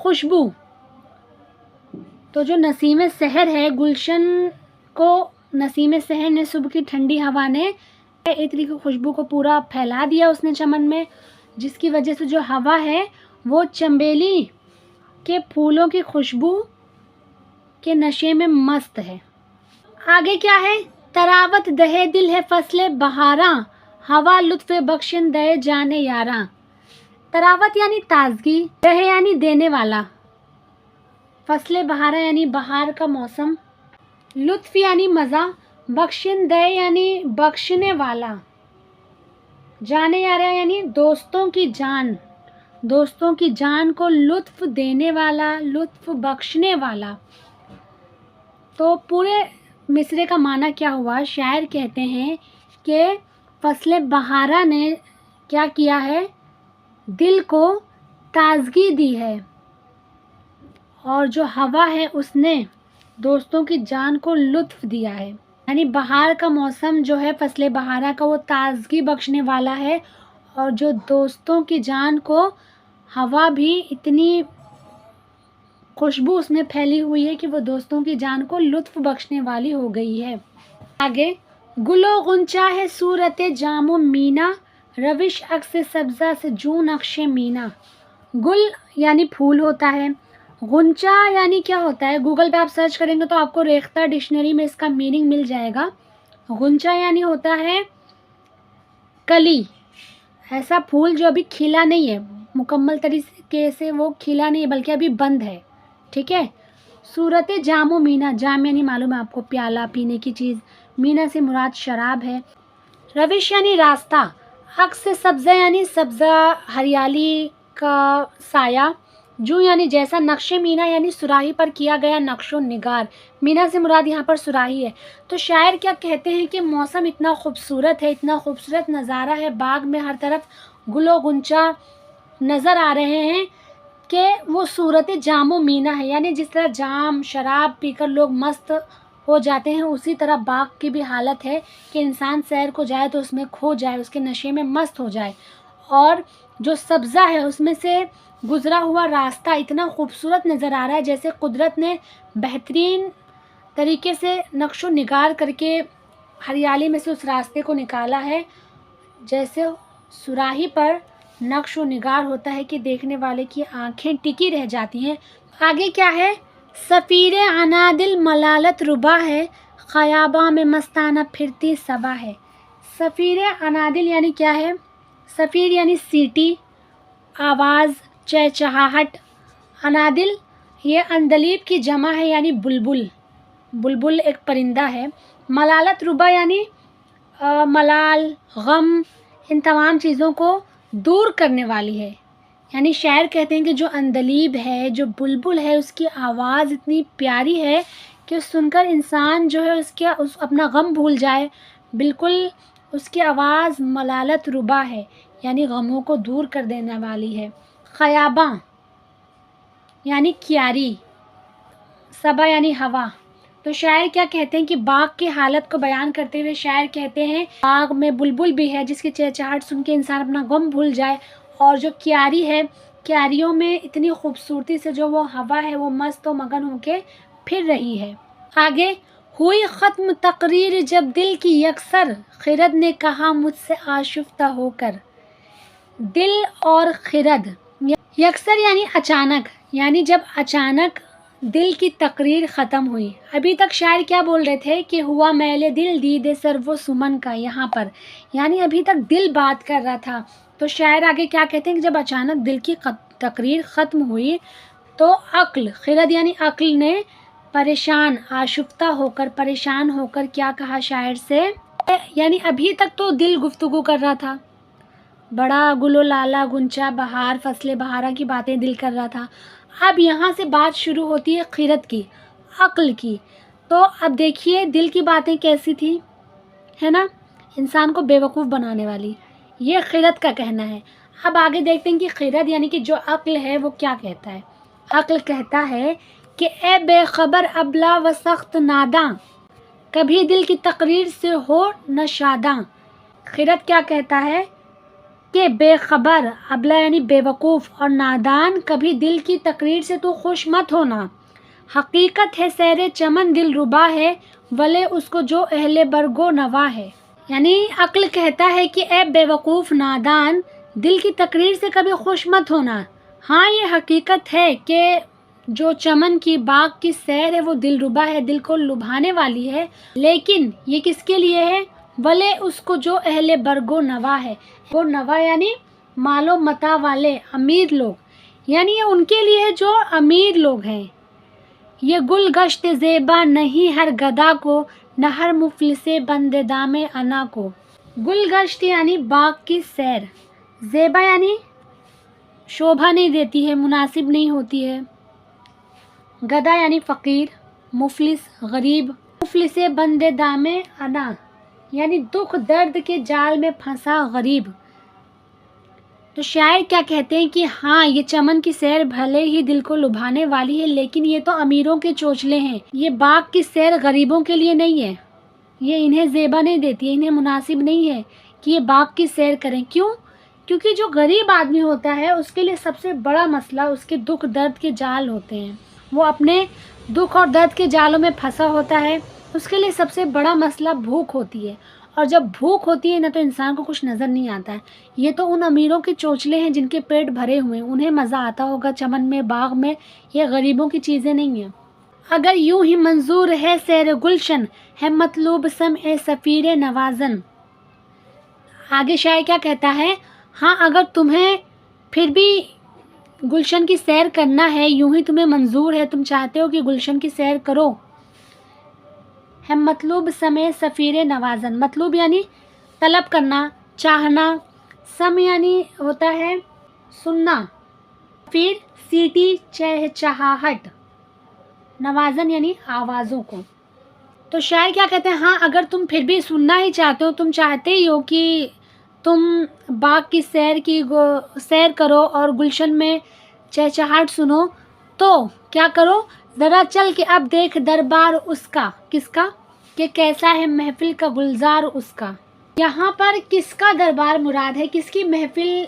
خوشبو، تو جو نسیم سحر ہے، گلشن کو نسیم سحر نے، صبح کی ٹھنڈی ہوا نے عطر کی خوشبو کو پورا پھیلا دیا اس نے چمن میں، جس کی وجہ سے جو ہوا ہے وہ چنبیلی کے پھولوں کی خوشبو کے نشے میں مست ہے۔ آگے کیا ہے؟ تراوت دہے دل ہے فصل بہاراں، ہوا لطف بخشن دے جانے یاراں۔ تراوت یعنی تازگی، دہے یعنی دینے والا، فصل بہارا یعنی بہار کا موسم، لطف یعنی مزہ، بخشن دے یعنی بخشنے والا، جانے یارا یعنی دوستوں کی جان، دوستوں کی جان کو لطف دینے والا، لطف بخشنے والا۔ تو پورے مصرے کا معنی کیا ہوا؟ شاعر کہتے ہیں کہ فصل بہارا نے کیا کیا ہے؟ دل کو تازگی دی ہے، اور جو ہوا ہے اس نے دوستوں کی جان کو لطف دیا ہے۔ یعنی بہار کا موسم جو ہے فصل بہارا کا، وہ تازگی بخشنے والا ہے، اور جو دوستوں کی جان کو ہوا بھی اتنی خوشبو اس میں پھیلی ہوئی ہے کہ وہ دوستوں کی جان کو لطف بخشنے والی ہو گئی ہے۔ آگے، گل و غنچہ ہے صورت جام و مینا، روش عکس سبزہ سے جو نقش مینا۔ گل یعنی پھول ہوتا ہے، غنچہ یعنی کیا ہوتا ہے؟ گوگل پہ آپ سرچ کریں گے تو آپ کو ریختہ ڈکشنری میں اس کا میننگ مل جائے گا۔ غنچہ یعنی ہوتا ہے کلی، ایسا پھول جو ابھی کھلا نہیں ہے، مکمل طریقے سے وہ کھلا نہیں ہے بلکہ ابھی بند ہے، ٹھیک ہے۔ صورت جام و مینا، جام یعنی معلوم ہے آپ کو پیالہ، پینے کی چیز، مینا سے مراد شراب ہے۔ روش یعنی راستہ، عکس سبزہ یعنی سبزہ ہریالی کا سایہ، جو یعنی جیسا، نقش مینا یعنی سراہی پر کیا گیا نقش و نگار، مینا سے مراد یہاں پر سراہی ہے۔ تو شاعر کیا کہتے ہیں کہ موسم اتنا خوبصورت ہے، اتنا خوبصورت نظارہ ہے، باغ میں ہر طرف گل و غنچہ نظر آ رہے ہیں کہ وہ صورت جام و مینا ہے، یعنی جس طرح جام شراب پی کر لوگ مست ہو جاتے ہیں، اسی طرح باغ کی بھی حالت ہے کہ انسان سیر کو جائے تو اس میں کھو جائے، اس کے نشے میں مست ہو جائے۔ اور جو سبزہ ہے اس میں سے گزرا ہوا راستہ اتنا خوبصورت نظر آ رہا ہے، جیسے قدرت نے بہترین طریقے سے نقش و نگار کر کے ہریالی میں سے اس راستے کو نکالا ہے، جیسے سراہی پر نقش و نگار ہوتا ہے کہ دیکھنے والے کی آنکھیں ٹکی رہ جاتی ہیں۔ آگے کیا ہے؟ سفیر عنادل ملالت ربا ہے، خیاباں میں مستانہ پھرتی صبا ہے۔ سفیر عنادل یعنی کیا ہے؟ سفیر یعنی سیٹی، آواز، چہچہاہٹ۔ عنادل یہ اندلیب کی جمع ہے، یعنی بلبل، بلبل ایک پرندہ ہے۔ ملالت ربا یعنی ملال، غم، ان تمام چیزوں کو دور کرنے والی ہے۔ یعنی شاعر کہتے ہیں کہ جو اندلیب ہے، جو بلبل ہے، اس کی آواز اتنی پیاری ہے کہ سن کر انسان جو ہے اس اپنا غم بھول جائے، بالکل اس کی آواز ملالت ربا ہے، یعنی غموں کو دور کر دینے والی ہے۔ خیاباں یعنی کیاری، صبا یعنی ہوا۔ تو شاعر کیا کہتے ہیں کہ باغ کی حالت کو بیان کرتے ہوئے شاعر کہتے ہیں باغ میں بلبل بھی ہے جس کی چہچہاہٹ سن کے انسان اپنا غم بھول جائے، اور جو کیاری ہے، کیاریوں میں اتنی خوبصورتی سے جو وہ ہوا ہے وہ مست و مگن ہو کے پھر رہی ہے۔ آگے، ہوئی ختم تقریر جب دل کی یکسر، خرد نے کہا مجھ سے آشفتہ ہو کر۔ دل اور خرد یکسر یعنی اچانک، یعنی جب اچانک دل کی تقریر ختم ہوئی۔ ابھی تک شاعر کیا بول رہے تھے کہ ہوا میل دل دیدے سرو سمن کا، یہاں پر یعنی ابھی تک دل بات کر رہا تھا۔ تو شاعر آگے کیا کہتے ہیں کہ جب اچانک دل کی تقریر ختم ہوئی تو عقل، خرد یعنی عقل نے پریشان، آشفتہ ہو کر، پریشان ہو کر کیا کہا شاعر سے، یعنی ابھی تک تو دل گفتگو کر رہا تھا، بڑا گل و لالا غنچہ بہار فصل بہارا کی باتیں دل کر رہا تھا، اب یہاں سے بات شروع ہوتی ہے خرد کی، عقل کی۔ تو اب دیکھیے دل کی باتیں کیسی تھی، ہے نا، انسان کو بیوقوف بنانے والی، یہ خرد کا کہنا ہے۔ اب آگے دیکھتے ہیں کہ خرد یعنی کہ جو عقل ہے وہ کیا کہتا ہے۔ عقل کہتا ہے کہ اے بے خبر ابلا و سخت ناداں، کبھی دل کی تقریر سے ہو نہ شاداں۔ خرد کیا کہتا ہے کہ بے خبر، ابلہ یعنی بے وقوف اور نادان، کبھی دل کی تقریر سے تو خوش مت ہونا۔ حقیقت ہے سیر چمن دل ربا ہے، ولے اس کو جو اہل برگ و نوا ہے۔ یعنی عقل کہتا ہے کہ اے بے وقوف نادان، دل کی تقریر سے کبھی خوش مت ہونا۔ ہاں یہ حقیقت ہے کہ جو چمن کی باغ کی سیر ہے وہ دل ربا ہے، دل کو لبھانے والی ہے، لیکن یہ کس کے لیے ہے؟ ولے اس کو جو اہل برگ و نوا ہے۔ وہ نوا یعنی مال و متاع والے امیر لوگ، یعنی یہ ان کے لیے ہے جو امیر لوگ ہیں۔ یہ گل گشت زیبا نہیں ہر گدا کو، نہ ہر مفلس بند دام انا کو۔ گل گشت یعنی باغ کی سیر، زیبا یعنی شوبھا نہیں دیتی ہے، مناسب نہیں ہوتی ہے، گدا یعنی فقیر، مفلس غریب، مفلس بند دام انا یعنی دکھ درد کے جال میں پھنسا غریب۔ تو شاعر کیا کہتے ہیں کہ ہاں یہ چمن کی سیر بھلے ہی دل کو لبھانے والی ہے، لیکن یہ تو امیروں کے چوچلے ہیں، یہ باغ کی سیر غریبوں کے لیے نہیں ہے، یہ انہیں زیبا نہیں دیتی ہے، انہیں مناسب نہیں ہے کہ یہ باغ کی سیر کریں۔ کیوں؟ کیونکہ جو غریب آدمی ہوتا ہے اس کے لیے سب سے بڑا مسئلہ اس کے دکھ درد کے جال ہوتے ہیں، وہ اپنے دکھ اور درد کے جالوں میں پھنسا ہوتا ہے، اس کے لیے سب سے بڑا مسئلہ بھوک ہوتی ہے، اور جب بھوک ہوتی ہے نا تو انسان کو کچھ نظر نہیں آتا ہے۔ یہ تو ان امیروں کے چوچلے ہیں جن کے پیٹ بھرے ہوئے ہیں، انہیں مزہ آتا ہوگا چمن میں، باغ میں، یہ غریبوں کی چیزیں نہیں ہیں۔ اگر یوں ہی منظور ہے سیر گلشن، ہے مطلوب سمع صفیر نوازن۔ آگے شاعر کیا کہتا ہے؟ ہاں اگر تمہیں پھر بھی گلشن کی سیر کرنا ہے، یوں ہی تمہیں منظور ہے، تم چاہتے ہو کہ گلشن کی سیر کرو، ہے مطلوب سمع صفیر نوازن۔ مطلوب یعنی طلب کرنا، چاہنا، سمع یعنی ہوتا ہے سننا، پھر سیٹی چہچہاہٹ، نوازن یعنی آوازوں کو۔ تو شاعر کیا کہتے ہیں؟ ہاں اگر تم پھر بھی سننا ہی چاہتے ہو، تم چاہتے ہی ہو کہ تم باغ کی سیر کرو اور گلشن میں چہچہاہٹ سنو، تو کیا کرو؟ ذرا چل کے اب دیکھ دربار اس کا، کس کا؟ کہ کیسا ہے محفل کا گلزار اس کا۔ یہاں پر کس کا دربار مراد ہے؟ کس کی محفل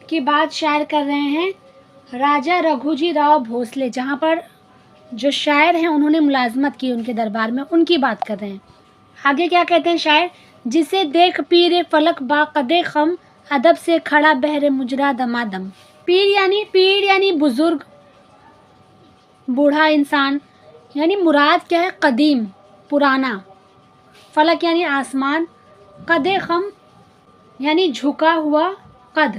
کی بات شاعر کر رہے ہیں؟ راجا رگھوجی راؤ بھوسلے، جہاں پر جو شاعر ہیں انہوں نے ملازمت کی ان کے دربار میں، ان کی بات کر رہے ہیں۔ آگے کیا کہتے ہیں شاعر؟ جسے دیکھ پیر فلک با قد خم، ادب سے کھڑا بہر مجرا دمادم۔ پیر یعنی بزرگ، بوڑھا انسان، یعنی مراد کیا ہے؟ قدیم، پرانا۔ فلک یعنی آسمان، قد خم یعنی جھکا ہوا قد،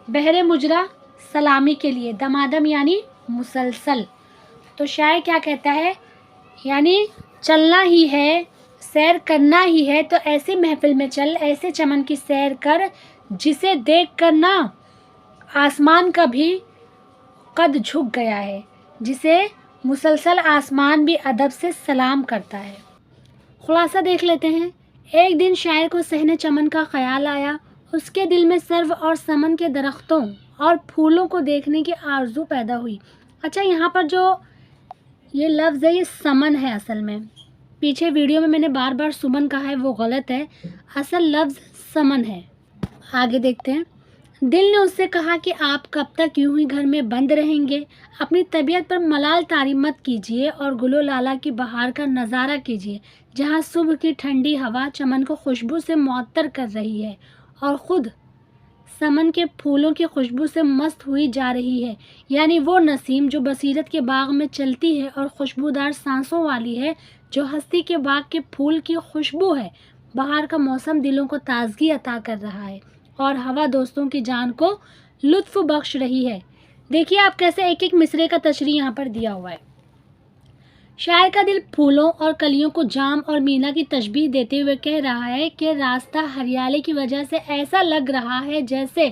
بہر مجرا سلامی کے لیے، دمادم یعنی مسلسل۔ تو شاعر کیا کہتا ہے؟ یعنی چلنا ہی ہے، سیر کرنا ہی ہے تو ایسے محفل میں چل، ایسے چمن کی سیر کر جسے دیکھ کر نا آسمان کا بھی قد جھک گیا ہے، جسے مسلسل آسمان بھی ادب سے سلام کرتا ہے۔ خلاصہ دیکھ لیتے ہیں۔ ایک دن شاعر کو صحن چمن کا خیال آیا، اس کے دل میں سرو اور سمن کے درختوں اور پھولوں کو دیکھنے کی آرزو پیدا ہوئی۔ اچھا یہاں پر جو یہ لفظ ہے یہ سمن ہے اصل میں، پیچھے ویڈیو میں نے بار بار سمن کہا ہے، وہ غلط ہے، اصل لفظ سمن ہے۔ آگے دیکھتے ہیں۔ دل نے اس سے کہا کہ آپ کب تک یوں ہی گھر میں بند رہیں گے؟ اپنی طبیعت پر ملال طاری مت کیجیے اور گل و لالہ کی بہار کا نظارہ کیجیے، جہاں صبح کی ٹھنڈی ہوا چمن کو خوشبو سے معطر کر رہی ہے اور خود سمن کے پھولوں کی خوشبو سے مست ہوئی جا رہی ہے۔ یعنی وہ نسیم جو بصیرت کے باغ میں چلتی ہے اور خوشبودار سانسوں والی ہے، جو ہستی کے باغ کے پھول کی خوشبو ہے۔ بہار کا موسم دلوں کو تازگی عطا کر رہا ہے اور ہوا دوستوں کی جان کو لطف بخش رہی ہے۔ دیکھیے آپ کیسے ایک ایک مصرعے کا تشریح یہاں پر دیا ہوا ہے۔ شاعر کا دل پھولوں اور کلیوں کو جام اور مینا کی تشبیہ دیتے ہوئے کہہ رہا ہے کہ راستہ ہریالی کی وجہ سے ایسا لگ رہا ہے جیسے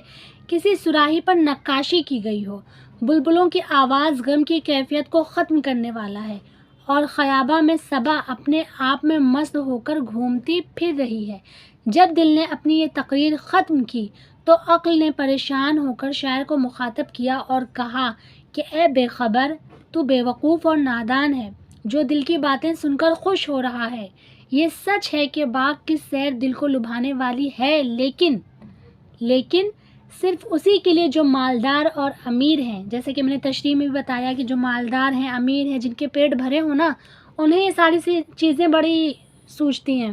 کسی صراحی پر نقاشی کی گئی ہو۔ بلبلوں کی آواز غم کی کیفیت کو ختم کرنے والا ہے اور خیاباں میں صبا اپنے آپ میں مست ہو کر گھومتی پھر رہی ہے۔ جب دل نے اپنی یہ تقریر ختم کی تو عقل نے پریشان ہو کر شاعر کو مخاطب کیا اور کہا کہ اے بے خبر، تو بے وقوف اور نادان ہے جو دل کی باتیں سن کر خوش ہو رہا ہے۔ یہ سچ ہے کہ باغ کی سیر دل کو لبھانے والی ہے، لیکن صرف اسی کے لیے جو مالدار اور امیر ہیں. جیسے کہ میں نے تشریح میں بھی بتایا کہ جو مالدار ہیں، امیر ہیں، جن کے پیٹ بھرے ہوں نا، انہیں یہ ساری چیزیں بڑی سوچتی ہیں.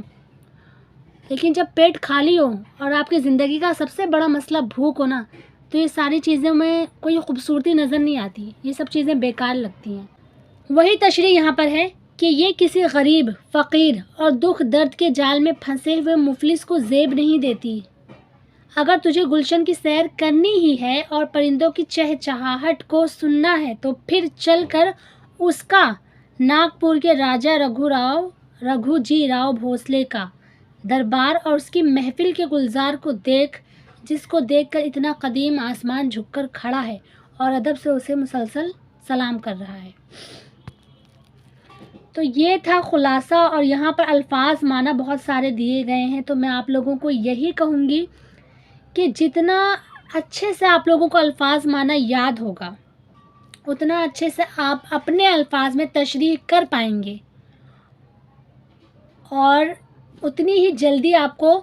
لیکن جب پیٹ خالی ہو اور آپ کی زندگی کا سب سے بڑا مسئلہ بھوک ہو نا، تو یہ ساری چیزوں میں کوئی خوبصورتی نظر نہیں آتی، یہ سب چیزیں بیکار لگتی ہیں. وہی تشریح یہاں پر ہے کہ یہ کسی غریب، فقیر اور دکھ درد کے جال میں پھنسے ہوئے مفلس کو زیب نہیں دیتی. اگر تجھے گلشن کی سیر کرنی ہی ہے اور پرندوں کی چہچہاہٹ کو سننا ہے تو پھر چل کر اس کا ناگپور کے راجا رگھو جی راؤ بھوسلے کا دربار اور اس کی محفل کے گلزار کو دیکھ، جس کو دیکھ کر اتنا قدیم آسمان جھک کر کھڑا ہے اور ادب سے اسے مسلسل سلام کر رہا ہے. تو یہ تھا خلاصہ، اور یہاں پر الفاظ معنی بہت سارے دیے گئے ہیں. تو میں آپ لوگوں کو یہی کہوں گی کہ جتنا اچھے سے آپ لوگوں کو الفاظ معنی یاد ہوگا، اتنا اچھے سے آپ اپنے الفاظ میں تشریح کر پائیں گے، اور اتنی ہی جلدی آپ کو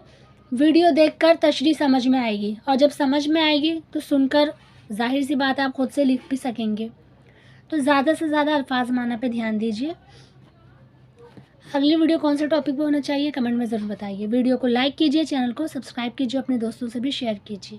ویڈیو دیکھ کر تشریح سمجھ میں آئے گی. اور جب سمجھ میں آئے گی تو سن کر ظاہر سی بات آپ خود سے لکھ بھی سکیں گے. تو زیادہ سے زیادہ الفاظ معنی پہ دھیان دیجیے. اگلی ویڈیو کون سے ٹاپک پہ ہونا چاہیے کمنٹ میں ضرور بتائیے. ویڈیو کو لائک کیجیے، چینل کو سبسکرائب کیجیے، اپنے دوستوں سے بھی شیئر کیجیے.